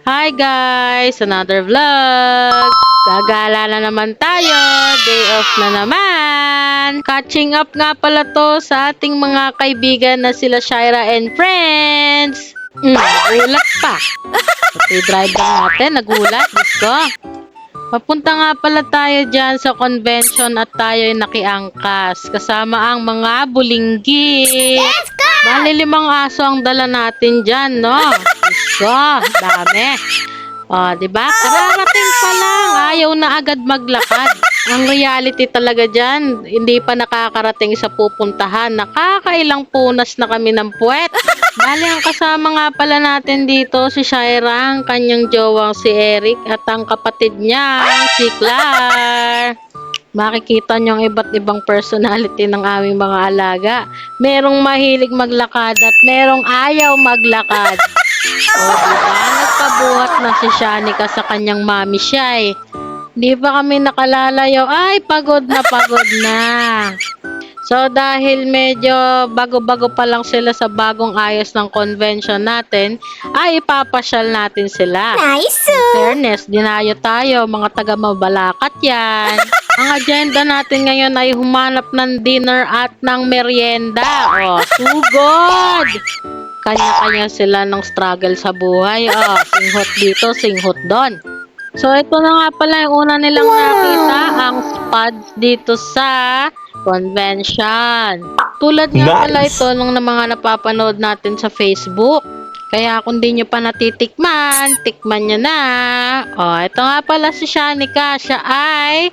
Hi guys! Another vlog! Gagala na naman tayo! Day off na naman! Catching up nga pala to sa ating mga kaibigan na sila Shaira and friends! Nagulat pa! Pati driver natin, nagulat. Diyos ko! Papunta nga pala tayo dyan sa convention at tayo'y nakiangkas kasama ang mga bulinggi. Let's go! Bali 5 aso ang dala natin dyan, no? Diyos ko, dami. O, diba? Kararating pa lang. Ayaw na agad maglakad. Ang reality talaga dyan, hindi pa nakakarating sa pupuntahan. Nakakailang punas na kami ng puwet. Bali, ang kasama nga pala natin dito, si Shaira, ang kanyang jowang si Eric, at ang kapatid niya, si Clar. Makikita niyo ang iba't ibang personality ng aming mga alaga. Merong mahilig maglakad at merong ayaw maglakad. O, diba? Nagpabuhat na si Shanika sa kanyang mami siya eh. Di pa kami nakalalayo. Ay, pagod na pagod na. So, dahil medyo bago-bago pa lang sila sa bagong ayos ng convention natin, ay ipapasyal natin sila. Nice! Fairness, dinayo tayo, mga taga-Mabalacat yan. Ang agenda natin ngayon ay humanap ng dinner at ng merienda. Oh, sugod! Kanya-kanya sila ng struggle sa buhay. Oh, singhot dito, singhot doon. So, ito na nga pala yung una nilang nakita, ang spuds dito sa convention. Tulad nga pala ito nung mga napapanood natin sa Facebook. Kaya kung di nyo pa natitikman, tikman nyo na. O, ito nga pala si Shanika. Siya ay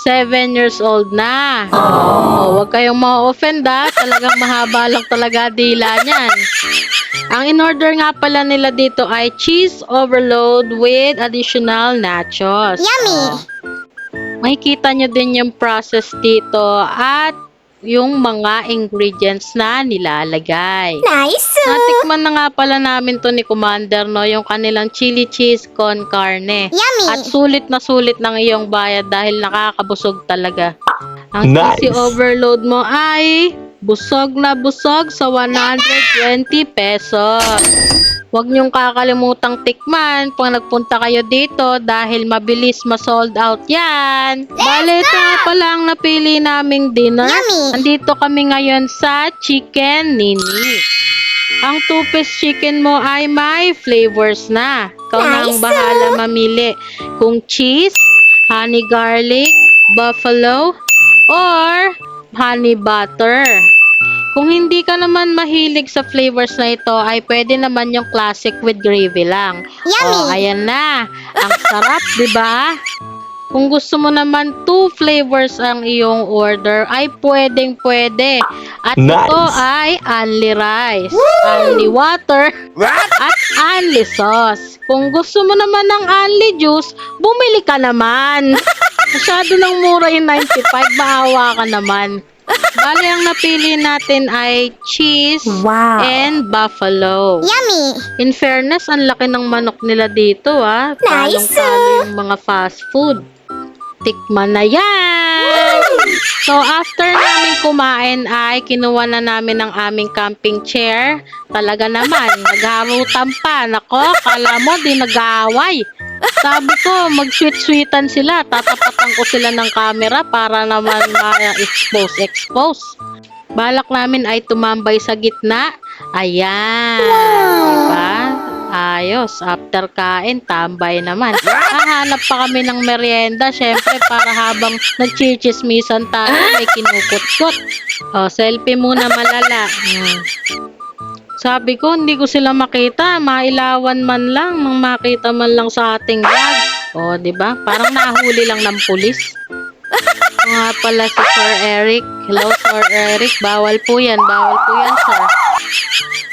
7 years old na. O, huwag kayong ma-offend ha. Talagang mahaba lang talaga dila niyan. Ang in-order nga pala nila dito ay cheese overload with additional nachos. Yummy! Makikita nyo din yung process dito at yung mga ingredients na nilalagay. Nice! Natikman na nga pala namin to ni Commander, no, yung kanilang chili cheese con carne. Yummy! At sulit na sulit ng iyong bayad dahil nakakabusog talaga. Ang cheesy overload mo ay busog na busog sa 120 pesos. Huwag niyong kakalimutang tikman pag nagpunta kayo dito dahil mabilis ma-sold out yan. Bale, ito nga pala ang napili naming dinner. Yummy! Andito kami ngayon sa Chicken Nini. Ang 2-piece chicken mo ay may flavors na. Ikaw na ang Nice! bahala mamili. Kung cheese, honey garlic, buffalo, or honey butter. Kung hindi ka naman mahilig sa flavors na ito, ay pwede naman yung classic with gravy lang. Yummy! Oh, ayan na. Ang sarap, di ba? Kung gusto mo naman 2 flavors ang iyong order, ay pwedeng-pwede. At ito ay only rice, only water, at only sauce. Kung gusto mo naman ng only juice, bumili ka naman. Masyado ng mura yung 95, maawa ka naman. Bali, ang napili natin ay cheese Wow! and buffalo. Yummy! In fairness, ang laki ng manok nila dito, ah. Nice, Talong-talo yung mga fast food. Tikman na yan! So, after namin kumain ay kinuha na namin ang aming camping chair. Talaga naman, nagharutan pa. Nako, kala mo di nag-aaway. Sabi ko, mag-sweet-sweetan sila. Tatapatan ko sila ng camera para naman ma-expose. Balak namin ay tumambay sa gitna. Ayan. Diba? Ayos. After kain, tambay naman. Hahanap pa kami ng merienda. Syempre, para habang nagchichismisan tayo, may kinukot-kot. O, selfie muna malala. Sabi ko, hindi ko sila makita. Mailawan man lang. Mang makita man lang sa ating vlog. O, diba? Parang nahuli lang ng pulis. Ito nga pala si Sir Eric. Hello, Sir Eric. Bawal po yan. Bawal po yan, sir.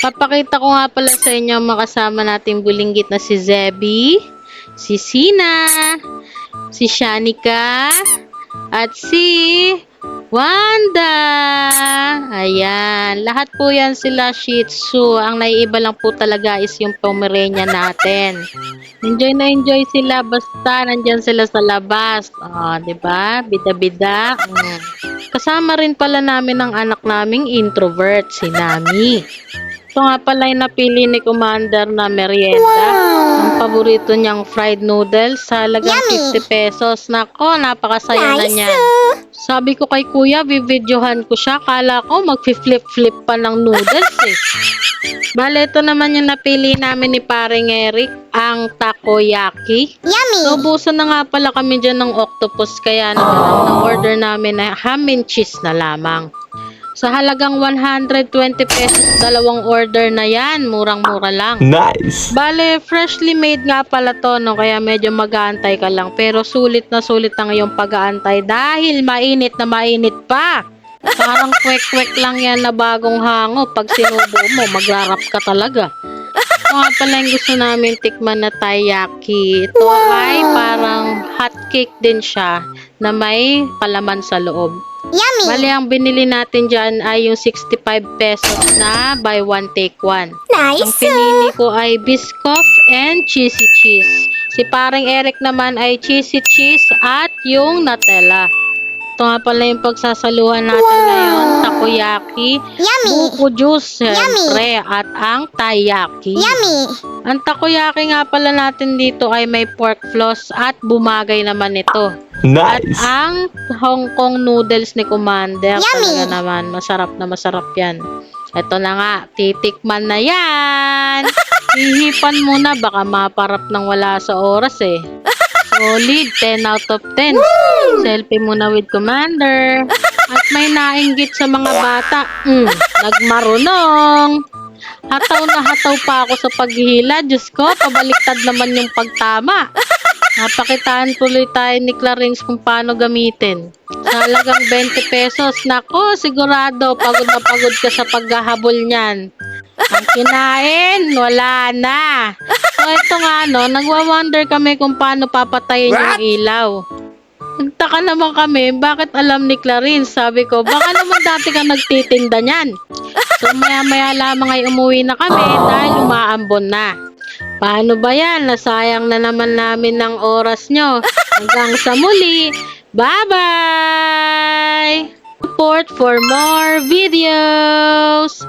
Papakita ko nga pala sa inyo ang makasama nating bulinggit na si Zebby, si Sina, si Shanika, at si Wanda. Ayan. Lahat po yan sila Shih Tzu. Ang naiiba lang po talaga is yung Pomeranian natin. Enjoy na enjoy sila basta nandyan sila sa labas. Diba? Bida-bida. Kasama rin pala namin ang anak naming introvert, si Nami. Ito nga pala yung napili ni Commander na merienda. Ang paborito niyang fried noodles sa halagang 50 pesos. Nako, napakasaya na niyan. Sabi ko kay kuya, bibidyohan ko siya. Kala ko mag-flip-flip pa ng noodles eh. Bale, ito naman yung napili namin ni paring Eric, ang takoyaki. So, buso na nga pala kami dyan ng octopus. Kaya naman ang order namin ay ham and cheese na lamang. Sa halagang 120 pesos, dalawang order na yan. Murang-mura lang. Nice! Bale, freshly made nga pala to, no? Kaya medyo mag-aantay ka lang. Pero sulit na ngayong pag-aantay dahil mainit na mainit pa. Parang kwek-kwek lang yan na bagong hango. Pag sinubo mo, magrarap ka talaga. Ito nga pala yung gusto namin tikman na taiyaki. Ito ay parang hot cake din siya na may palaman sa loob. Bali, ang binili natin dyan ay yung 65 pesos na buy one take one. Ang pinili ko ay Biscoff and cheesy cheese. Si paring Eric naman ay cheesy cheese at yung Nutella. Ito nga pala yung pagsasaluhan natin ngayon. Takoyaki, buko juice, syempre, at ang taiyaki. Ang takoyaki nga pala natin dito ay may pork floss at bumagay naman ito. At Nice! ang Hong Kong noodles ni Commander, talaga naman, masarap na masarap yan. Ito na nga, titikman na yan. Hihipan muna, baka maparap ng wala sa oras eh. Solid, 10 out of 10. Selfie muna with Commander. At may nainggit sa mga bata. Nagmarunong. Hataw na hataw pa ako sa paghihila. Diyos ko, pabaliktad naman yung pagtama. Napakitaan tuloy tayo ni Clarence kung paano gamitin. Sa halagang 20 pesos. Nako, sigurado, pagod na pagod ka sa paghahabol niyan. Ang kinain, wala na. So, ito nga, no, nagwa-wonder kami kung paano papatayin yung ilaw. Nagtaka naman kami, bakit alam ni Clarence? Sabi ko, baka naman dati ka nagtitinda niyan. So, maya-maya lamang ay umuwi na kami dahil umaambon na. Paano ba yan? Nasayang na naman namin ng oras nyo. Hanggang sa muli. Bye-bye! Support for more videos!